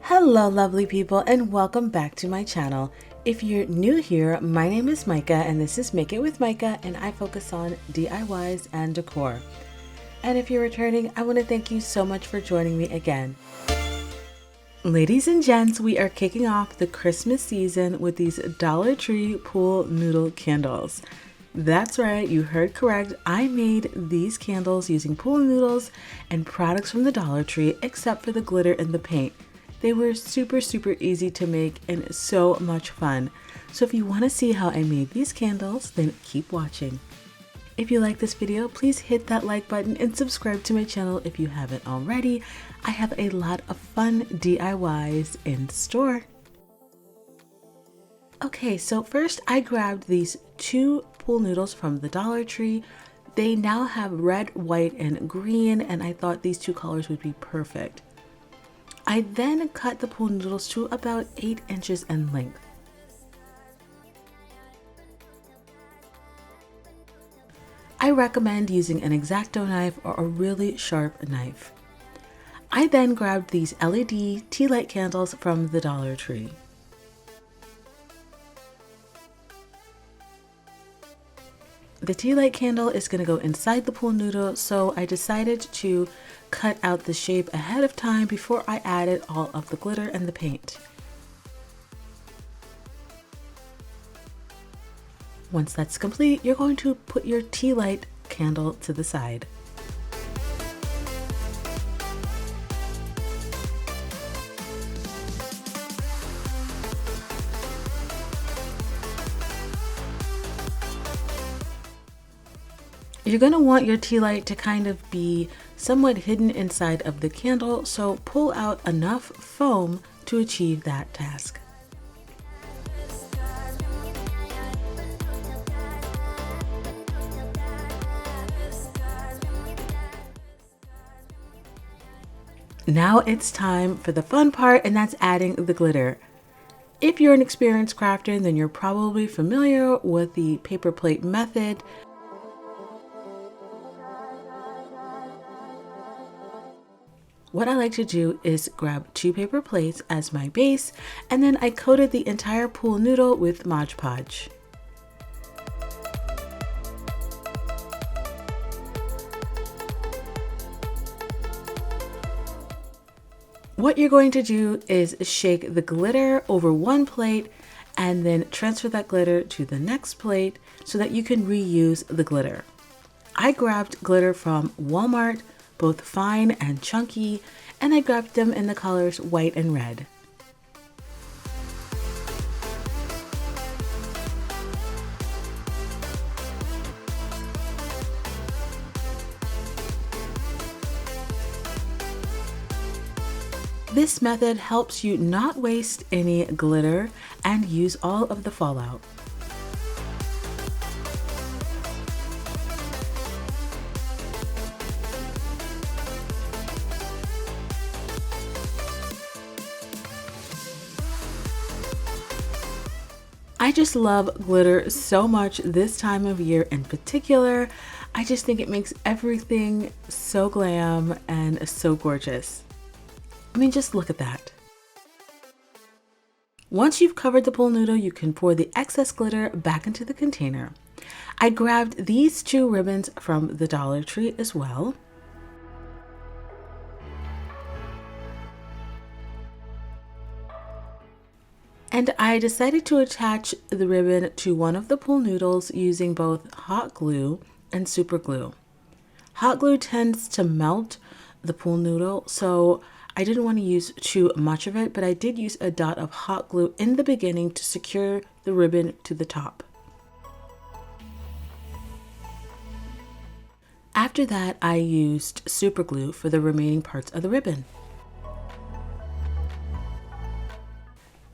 Hello lovely people and welcome back to my channel. If you're new here, my name is Micah and this is Make It with Micah and I focus on DIYs and decor. And if you're returning, I want to thank you so much for joining me again. Ladies and gents, we are kicking off the Christmas season with these Dollar Tree pool noodle candles. That's right, you heard correct. I made these candles using pool noodles and products from the Dollar Tree except for the glitter and the paint. They were super easy to make and so much fun. So if you want to see how I made these candles, then keep watching. If you like this video, please hit that like button and subscribe to my channel if you haven't already. I have a lot of fun DIYs in store. Okay, so first I grabbed these two pool noodles from the Dollar Tree. They now have red, white, and green, and I thought these two colors would be perfect. I then cut the pool noodles to about 8 inches in length. I recommend using an X-Acto knife or a really sharp knife. I then grabbed these LED tea light candles from the Dollar Tree. The tea light candle is going to go inside the pool noodle, so I decided to cut out the shape ahead of time before I added all of the glitter and the paint. Once that's complete, you're going to put your tea light candle to the side. You're going to want your tea light to kind of be somewhat hidden inside of the candle, so pull out enough foam to achieve that task. Now it's time for the fun part, and that's adding the glitter. If you're an experienced crafter, then you're probably familiar with the paper plate method. What I like to do is grab 2 paper plates as my base, and then I coated the entire pool noodle with Mod Podge. What you're going to do is shake the glitter over one plate and then transfer that glitter to the next plate so that you can reuse the glitter. I grabbed glitter from Walmart, both fine and chunky, and I grabbed them in the colors white and red. This method helps you not waste any glitter and use all of the fallout. I just love glitter so much this time of year in particular. I just think it makes everything so glam and so gorgeous. I mean, just look at that. Once you've covered the pool noodle, you can pour the excess glitter back into the container. I grabbed these 2 ribbons from the Dollar Tree as well. And I decided to attach the ribbon to one of the pool noodles using both hot glue and super glue. Hot glue tends to melt the pool noodle, so I didn't want to use too much of it, but I did use a dot of hot glue in the beginning to secure the ribbon to the top. After that, I used super glue for the remaining parts of the ribbon.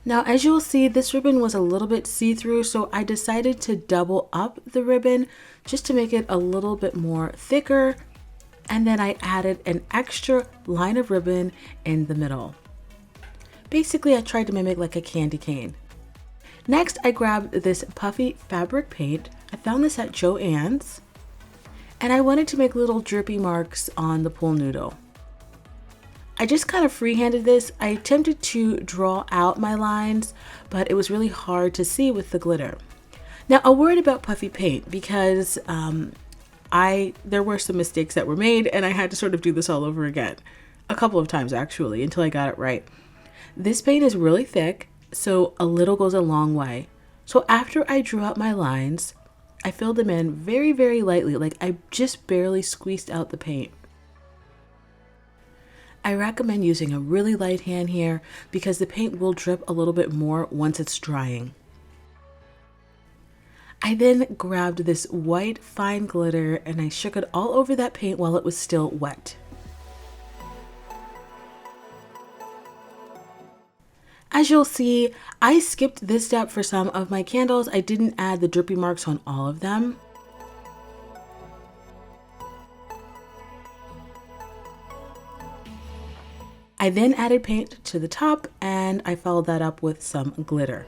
Now, as you will see, this ribbon was a little bit see-through, so I decided to double up the ribbon just to make it a little bit more thicker. And then I added an extra line of ribbon in the middle. Basically, I tried to mimic like a candy cane. Next, I grabbed this puffy fabric paint. I found this at Joann's, and I wanted to make little drippy marks on the pool noodle. I just kind of freehanded this. I attempted to draw out my lines, but it was really hard to see with the glitter. Now, a word about puffy paint, because there were some mistakes that were made and I had to sort of do this all over again. A couple of times actually, until I got it right. This paint is really thick, so a little goes a long way. So after I drew out my lines, I filled them in very, very lightly, like I just barely squeezed out the paint. I recommend using a really light hand here because the paint will drip a little bit more once it's drying. I then grabbed this white fine glitter and I shook it all over that paint while it was still wet. As you'll see, I skipped this step for some of my candles. I didn't add the drippy marks on all of them. I then added paint to the top and I followed that up with some glitter.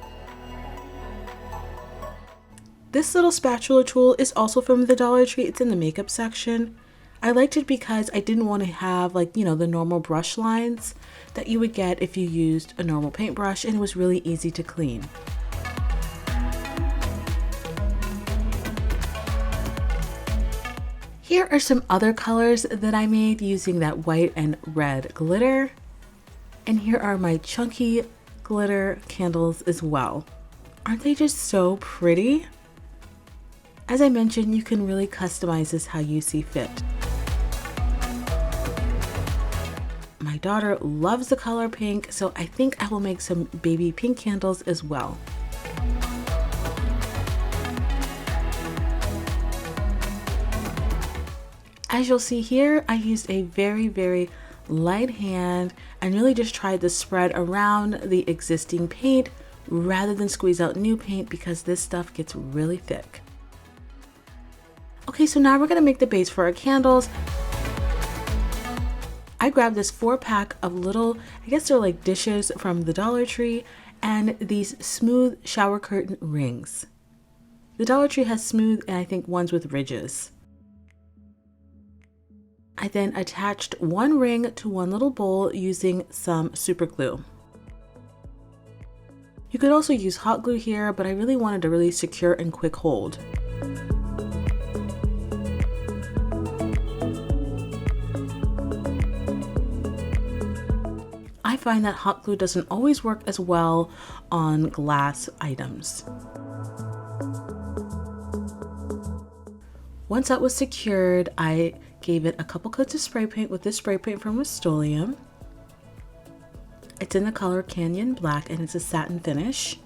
This little spatula tool is also from the Dollar Tree. It's in the makeup section. I liked it because I didn't want to have the normal brush lines that you would get if you used a normal paintbrush, and it was really easy to clean. Here are some other colors that I made using that white and red glitter. And here are my chunky glitter candles as well. Aren't they just so pretty? As I mentioned, you can really customize this how you see fit. My daughter loves the color pink, so I think I will make some baby pink candles as well. As you'll see here, I used a very, very light hand and really just tried to spread around the existing paint rather than squeeze out new paint because this stuff gets really thick. Okay, so now we're gonna make the base for our candles. I grabbed this 4-pack of little, I guess they're like dishes from the Dollar Tree, and these smooth shower curtain rings. The Dollar Tree has smooth and I think ones with ridges. I then attached one ring to one little bowl using some super glue. You could also use hot glue here, but I really wanted a really secure and quick hold. I find that hot glue doesn't always work as well on glass items. Once that was secured, I gave it a couple coats of spray paint with this spray paint from Rust-Oleum. It's in the color Canyon Black and it's a satin finish.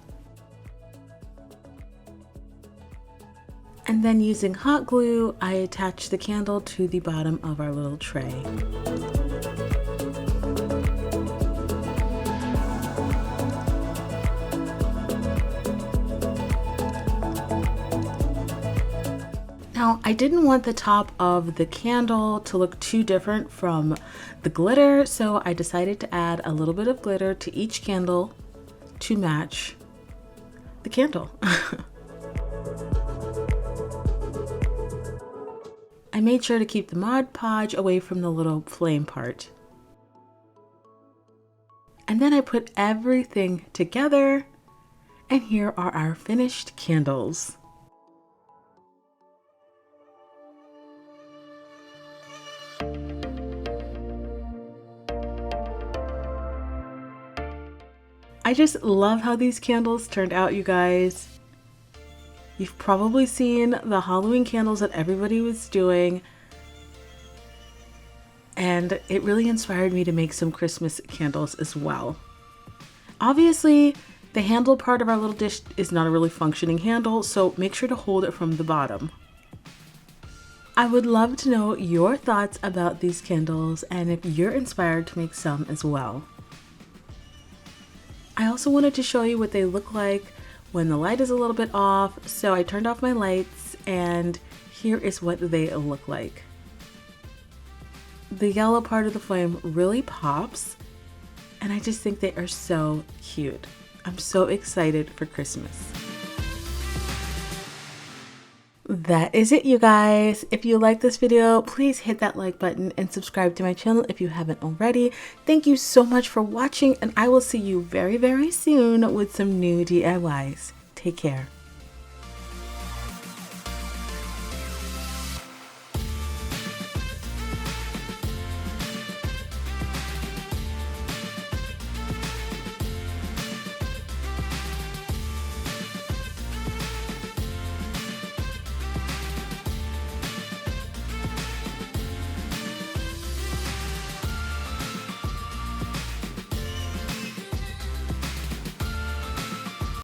And then using hot glue, I attached the candle to the bottom of our little tray. Now, I didn't want the top of the candle to look too different from the glitter, so I decided to add a little bit of glitter to each candle to match the candle. I made sure to keep the Mod Podge away from the little flame part. And then I put everything together, and here are our finished candles. I just love how these candles turned out, you guys. You've probably seen the Halloween candles that everybody was doing, and it really inspired me to make some Christmas candles as well. Obviously, the handle part of our little dish is not a really functioning handle, so make sure to hold it from the bottom. I would love to know your thoughts about these candles and if you're inspired to make some as well. I also wanted to show you what they look like when the light is a little bit off, so I turned off my lights and here is what they look like. The yellow part of the flame really pops and I just think they are so cute. I'm so excited for Christmas. That is it, you guys. If you like this video, please hit that like button and subscribe to my channel if you haven't already. Thank you so much for watching, and I will see you very, very soon with some new DIYs. Take care.